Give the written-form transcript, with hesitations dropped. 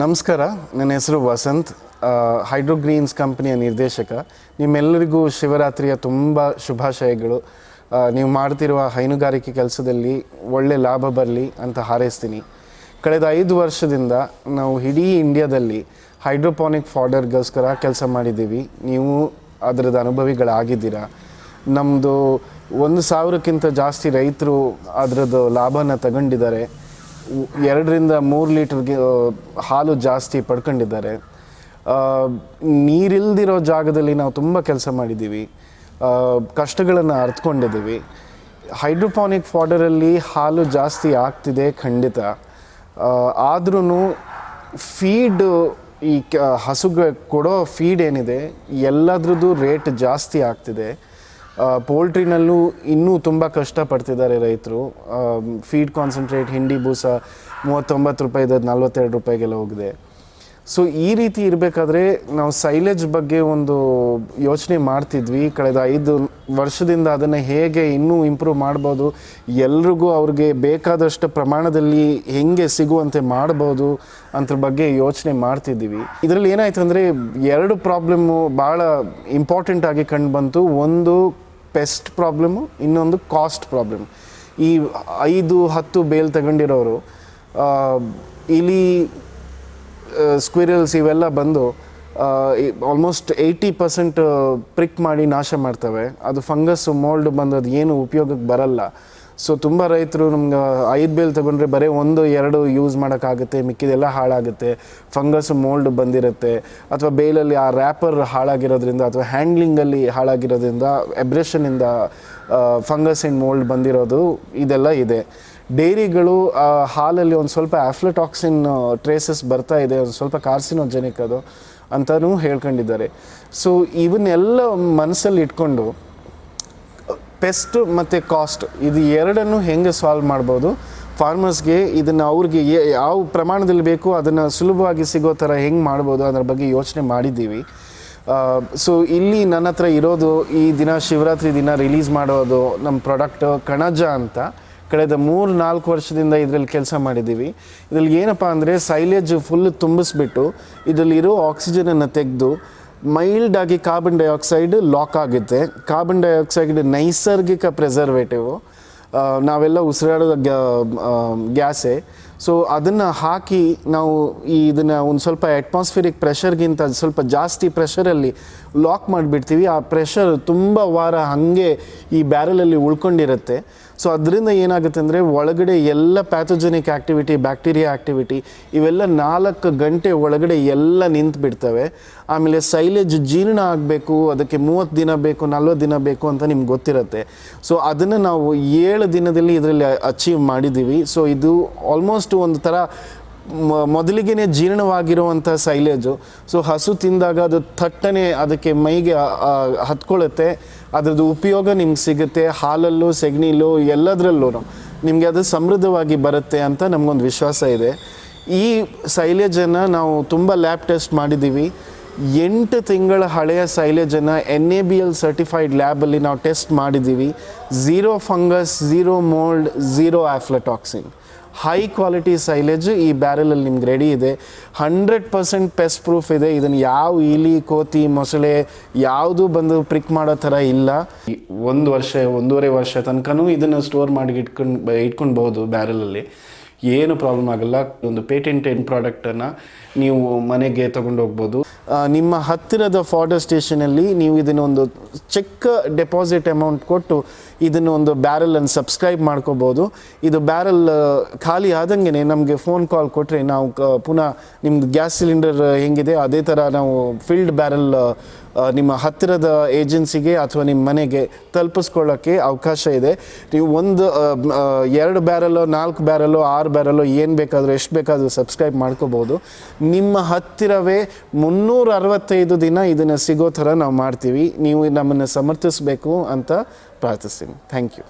ನಮಸ್ಕಾರ, ನನ್ನ ಹೆಸರು ವಸಂತ್, ಹೈಡ್ರೋ ಗ್ರೀನ್ಸ್ ಕಂಪನಿಯ ನಿರ್ದೇಶಕ. ನಿಮ್ಮೆಲ್ಲರಿಗೂ ಶಿವರಾತ್ರಿಯ ತುಂಬ ಶುಭಾಶಯಗಳು. ನೀವು ಮಾಡ್ತಿರುವ ಹೈನುಗಾರಿಕೆ ಕೆಲಸದಲ್ಲಿ ಒಳ್ಳೆ ಲಾಭ ಬರಲಿ ಅಂತ ಹಾರೈಸ್ತೀನಿ. ಕಳೆದ 5 ವರ್ಷದಿಂದ ನಾವು ಇಡೀ ಇಂಡಿಯಾದಲ್ಲಿ ಹೈಡ್ರೋಪಾನಿಕ್ ಫಾಡರ್ಗೋಸ್ಕರ ಕೆಲಸ ಮಾಡಿದ್ದೀವಿ. ನೀವು ಅದರದ್ದು ಅನುಭವಿಗಳಾಗಿದ್ದೀರಾ. ನಮ್ಮದು 1,000ಕ್ಕಿಂತ ಜಾಸ್ತಿ ರೈತರು ಅದರದ್ದು ಲಾಭನ ತಗೊಂಡಿದ್ದಾರೆ. 2 ರಿಂದ 3 ಲೀಟರ್ಗೆ ಹಾಲು ಜಾಸ್ತಿ ಪಡ್ಕೊಂಡಿದ್ದಾರೆ. ನೀರಿಲ್ದಿರೋ ಜಾಗದಲ್ಲಿ ನಾವು ತುಂಬ ಕೆಲಸ ಮಾಡಿದ್ದೀವಿ, ಕಷ್ಟಗಳನ್ನು ಅರ್ಥಕೊಂಡಿದ್ದೀವಿ. ಹೈಡ್ರೋಪಾನಿಕ್ ಫಾಡರಲ್ಲಿ ಹಾಲು ಜಾಸ್ತಿ ಆಗ್ತಿದೆ ಖಂಡಿತ. ಆದ್ರೂ ಫೀಡ್ ಈ ಹಸುಗೆ ಕೊಡೋ ಫೀಡ್ ಏನಿದೆ ಎಲ್ಲದ್ರದ್ದು ರೇಟ್ ಜಾಸ್ತಿ ಆಗ್ತಿದೆ. ಪೋಲ್ಟ್ರಿನಲ್ಲೂ ಇನ್ನೂ ತುಂಬ ಕಷ್ಟಪಡ್ತಿದ್ದಾರೆ ರೈತರು. ಫೀಡ್ ಕಾನ್ಸಂಟ್ರೇಟ್, ಹಿಂಡಿ ಬೂಸ 39 ರೂಪಾಯಿದ 42 ರೂಪಾಯಿಗೆಲ್ಲ ಹೋಗಿದೆ. ಸೊ ಈ ರೀತಿ ಇರಬೇಕಾದ್ರೆ ನಾವು ಸೈಲೇಜ್ ಬಗ್ಗೆ ಒಂದು ಯೋಚನೆ ಮಾಡ್ತಿದ್ವಿ. ಕಳೆದ 5 ವರ್ಷದಿಂದ ಅದನ್ನು ಹೇಗೆ ಇನ್ನೂ ಇಂಪ್ರೂವ್ ಮಾಡ್ಬೋದು, ಎಲ್ರಿಗೂ ಅವ್ರಿಗೆ ಬೇಕಾದಷ್ಟು ಪ್ರಮಾಣದಲ್ಲಿ ಹೇಗೆ ಸಿಗುವಂತೆ ಮಾಡ್ಬೋದು ಅಂದ್ರ ಬಗ್ಗೆ ಯೋಚನೆ ಮಾಡ್ತಿದ್ದೀವಿ. ಇದರಲ್ಲಿ ಏನಾಯ್ತು ಅಂದರೆ 2 ಪ್ರಾಬ್ಲಮ್ಮು ಭಾಳ ಇಂಪಾರ್ಟೆಂಟ್ ಆಗಿ ಕಂಡು ಬಂತು. ಒಂದು ಪೆಸ್ಟ್ ಪ್ರಾಬ್ಲಮ್ಮು, ಇನ್ನೊಂದು ಕಾಸ್ಟ್ ಪ್ರಾಬ್ಲಮ್. ಈ 5-10 ಬೇಲ್ ತಗೊಂಡಿರೋರು ಇಲಿ, ಸ್ಕ್ವಿರಲ್ಸ್ ಇವೆಲ್ಲ ಬಂದು ಆಲ್ಮೋಸ್ಟ್ 80% ಪ್ರಿಕ್ ಮಾಡಿ ನಾಶ ಮಾಡ್ತವೆ. ಅದು ಫಂಗಸ್ಸು, ಮೋಲ್ಡ್ ಬಂದು ಅದು ಏನು ಉಪಯೋಗಕ್ಕೆ ಬರಲ್ಲ. ಸೊ ತುಂಬ ರೈತರು ನಮ್ಗೆ 5 ಬೇಲ್ ತೊಗೊಂಡ್ರೆ ಬರೀ 1-2 ಯೂಸ್ ಮಾಡೋಕ್ಕಾಗುತ್ತೆ, ಮಿಕ್ಕಿದೆಲ್ಲ ಹಾಳಾಗುತ್ತೆ. ಫಂಗಸ್, ಮೋಲ್ಡ್ ಬಂದಿರುತ್ತೆ, ಅಥವಾ ಬೇಲಲ್ಲಿ ಆ ರ್ಯಾಪರ್ ಹಾಳಾಗಿರೋದ್ರಿಂದ ಅಥವಾ ಹ್ಯಾಂಡ್ಲಿಂಗಲ್ಲಿ ಹಾಳಾಗಿರೋದ್ರಿಂದ, ಎಬ್ರೆಷನಿಂದ ಫಂಗಸ್ ಆ್ಯಂಡ್ ಮೋಲ್ಡ್ ಬಂದಿರೋದು ಇದೆಲ್ಲ ಇದೆ. ಡೈರಿಗಳು ಹಾಲಲ್ಲಿ ಒಂದು ಸ್ವಲ್ಪ ಆಫ್ಲಟಾಕ್ಸಿನ್ ಟ್ರೇಸಸ್ ಬರ್ತಾ ಇದೆ, ಒಂದು ಸ್ವಲ್ಪ ಕಾರ್ಸಿನೋಜೆನಿಕ್ ಅದು ಅಂತಲೂ ಹೇಳ್ಕೊಂಡಿದ್ದಾರೆ. ಸೊ ಇವನ್ನೆಲ್ಲ ಮನಸ್ಸಲ್ಲಿ ಇಟ್ಕೊಂಡು ಪೆಸ್ಟ್ ಮತ್ತು ಕಾಸ್ಟ್ ಇದು ಎರಡನ್ನು ಹೆಂಗೆ ಸಾಲ್ವ್ ಮಾಡ್ಬೋದು, ಫಾರ್ಮರ್ಸ್ಗೆ ಇದನ್ನು ಅವ್ರಿಗೆ ಯಾವ ಪ್ರಮಾಣದಲ್ಲಿ ಬೇಕು ಅದನ್ನು ಸುಲಭವಾಗಿ ಸಿಗೋ ಥರ ಹೆಂಗೆ ಮಾಡ್ಬೋದು ಅದರ ಬಗ್ಗೆ ಯೋಚನೆ ಮಾಡಿದ್ದೀವಿ. ಸೊ ಇಲ್ಲಿ ನನ್ನ ಹತ್ರ ಇರೋದು ಈ ದಿನ ಶಿವರಾತ್ರಿ ದಿನ ರಿಲೀಸ್ ಮಾಡೋದು ನಮ್ಮ ಪ್ರಾಡಕ್ಟ್ ಕಣಜ ಅಂತ. ಕಳೆದ 3-4 ವರ್ಷದಿಂದ ಇದರಲ್ಲಿ ಕೆಲಸ ಮಾಡಿದ್ದೀವಿ. ಇದರಲ್ಲಿ ಏನಪ್ಪ ಅಂದರೆ ಸೈಲೇಜ್ ಫುಲ್ ತುಂಬಿಸ್ಬಿಟ್ಟು ಇದರಲ್ಲಿರೋ ಆಕ್ಸಿಜನನ್ನು ತೆಗೆದು ಮೈಲ್ಡಾಗಿ ಕಾರ್ಬನ್ ಡೈಆಕ್ಸೈಡ್ ಲಾಕ್ ಆಗುತ್ತೆ. ಕಾರ್ಬನ್ ಡೈಆಕ್ಸೈಡ್ ನೈಸರ್ಗಿಕ ಪ್ರಿಸರ್ವೇಟಿವ್, ನಾವೆಲ್ಲ ಉಸಿರಾಡೋದ ಗ್ಯಾಸೇ. ಸೊ ಅದನ್ನು ಹಾಕಿ ನಾವು ಇದನ್ನು ಒಂದು ಸ್ವಲ್ಪ ಅಟ್ಮಾಸ್ಫಿಯರಿಕ್ ಪ್ರೆಷರ್ಗಿಂತ ಸ್ವಲ್ಪ ಜಾಸ್ತಿ ಪ್ರೆಷರಲ್ಲಿ ಲಾಕ್ ಮಾಡಿಬಿಡ್ತೀವಿ. ಆ ಪ್ರೆಷರ್ ತುಂಬ ವಾರ ಹಾಗೆ ಈ ಬ್ಯಾರಲಲ್ಲಿ ಉಳ್ಕೊಂಡಿರುತ್ತೆ. ಸೊ ಅದರಿಂದ ಏನಾಗುತ್ತೆ ಅಂದರೆ ಒಳಗಡೆ ಎಲ್ಲ ಪ್ಯಾಥೋಜೆನಿಕ್ ಆ್ಯಕ್ಟಿವಿಟಿ, ಬ್ಯಾಕ್ಟೀರಿಯಾ ಆ್ಯಕ್ಟಿವಿಟಿ ಇವೆಲ್ಲ 4 ಗಂಟೆ ಒಳಗಡೆ ಎಲ್ಲ ನಿಂತು ಬಿಡ್ತವೆ. ಆಮೇಲೆ ಸೈಲೇಜ್ ಜೀರ್ಣ ಆಗಬೇಕು, ಅದಕ್ಕೆ 30 ದಿನ ಬೇಕು, 40 ದಿನ ಬೇಕು ಅಂತ ನಿಮ್ಗೆ ಗೊತ್ತಿರುತ್ತೆ. ಸೊ ಅದನ್ನು ನಾವು 7 ದಿನದಲ್ಲಿ ಇದರಲ್ಲಿ ಅಚೀವ್ ಮಾಡಿದ್ದೀವಿ. ಸೊ ಇದು ಆಲ್ಮೋಸ್ಟ್ ಒಂದು ಥರ ಮೊದಲಿಗೆ ಜೀರ್ಣವಾಗಿರುವಂಥ ಸೈಲೇಜು. ಸೊ ಹಸು ತಿಂದಾಗ ಅದು ಥಟ್ಟನೆ ಅದಕ್ಕೆ ಮೈಗೆ ಹತ್ಕೊಳ್ಳುತ್ತೆ. ಅದರದ್ದು ಉಪಯೋಗ ನಿಮ್ಗೆ ಸಿಗುತ್ತೆ. ಹಾಲಲ್ಲೂ, ಸೆಗಣಿಲೂ, ಎಲ್ಲದರಲ್ಲೂ ನಿಮಗೆ ಅದು ಸಮೃದ್ಧವಾಗಿ ಬರುತ್ತೆ ಅಂತ ನಮಗೊಂದು ವಿಶ್ವಾಸ ಇದೆ. ಈ ಸೈಲೇಜನ್ನು ನಾವು ತುಂಬ ಲ್ಯಾಬ್ ಟೆಸ್ಟ್ ಮಾಡಿದ್ದೀವಿ. 8 ತಿಂಗಳ ಹಳೆಯ ಸೈಲೇಜನ್ನು NABL ಸರ್ಟಿಫೈಡ್ ಲ್ಯಾಬಲ್ಲಿ ನಾವು ಟೆಸ್ಟ್ ಮಾಡಿದ್ದೀವಿ. 0 fungus, 0 mould, 0 aflatoxin, high quality silage ಈ ಬ್ಯಾರಲಲ್ಲಿ ನಿಮ್ಗೆ ರೆಡಿ ಇದೆ. 100% ಪೆಸ್ಟ್ ಪ್ರೂಫ್ ಇದೆ. ಇದನ್ನು ಯಾವ ಇಲಿ, ಕೋತಿ, ಮೊಸಳೆ ಯಾವುದೂ ಬಂದು ಪ್ರಿಕ್ ಮಾಡೋ ಥರ ಇಲ್ಲ. 1 ವರ್ಷ, 1.5 ವರ್ಷ ತನಕನೂ ಇದನ್ನು ಸ್ಟೋರ್ ಮಾಡಿ ಇಟ್ಕೊಳ್ಬೋದು ಬ್ಯಾರಲಲ್ಲಿ, ಏನು ಪ್ರಾಬ್ಲಮ್ ಆಗಲ್ಲ. ಒಂದು ಪೇಟೆಂಟೆಡ್ ಪ್ರಾಡಕ್ಟನ್ನು ನೀವು ಮನೆಗೆ ತೊಗೊಂಡೋಗ್ಬೋದು. ನಿಮ್ಮ ಹತ್ತಿರದ ಫಾಡರ್ ಸ್ಟೇಷನಲ್ಲಿ ನೀವು ಇದನ್ನೊಂದು ಚೆಕ್ ಡೆಪಾಸಿಟ್ ಅಮೌಂಟ್ ಕೊಟ್ಟು ಇದನ್ನು ಒಂದು ಬ್ಯಾರಲನ್ನು ಸಬ್ಸ್ಕ್ರೈಬ್ ಮಾಡ್ಕೋಬೋದು. ಇದು ಬ್ಯಾರಲ್ ಖಾಲಿ ಆದಂಗೆ ನಮಗೆ ಫೋನ್ ಕಾಲ್ ಕೊಟ್ಟರೆ ನಾವು ಪುನಃ ನಿಮ್ಮದು ಗ್ಯಾಸ್ ಸಿಲಿಂಡರ್ ಹೆಂಗಿದೆ ಅದೇ ಥರ ನಾವು ಫಿಲ್ಡ್ ಬ್ಯಾರಲ್ ನಿಮ್ಮ ಹತ್ತಿರದ ಏಜೆನ್ಸಿಗೆ ಅಥವಾ ನಿಮ್ಮ ಮನೆಗೆ ತಲುಪಿಸ್ಕೊಳ್ಳೋಕ್ಕೆ ಅವಕಾಶ ಇದೆ. ನೀವು 2 ಬ್ಯಾರಲ್ಲೋ, 4 ಬ್ಯಾರಲ್ಲೋ, 6 ಬ್ಯಾರಲ್ಲೋ ಏನು ಬೇಕಾದರೂ, ಎಷ್ಟು ಬೇಕಾದರೂ ಸಬ್ಸ್ಕ್ರೈಬ್ ಮಾಡ್ಕೋಬೋದು. ನಿಮ್ಮ ಹತ್ತಿರವೇ 365 ದಿನ ಇದನ್ನು ಸಿಗೋ ಥರ ನಾವು ಮಾಡ್ತೀವಿ. ನೀವು ನಮ್ಮನ್ನು ಸಮರ್ಥಿಸಬೇಕು ಅಂತ ಪ್ರಾರ್ಥಿಸ್ತೀನಿ. Thank you.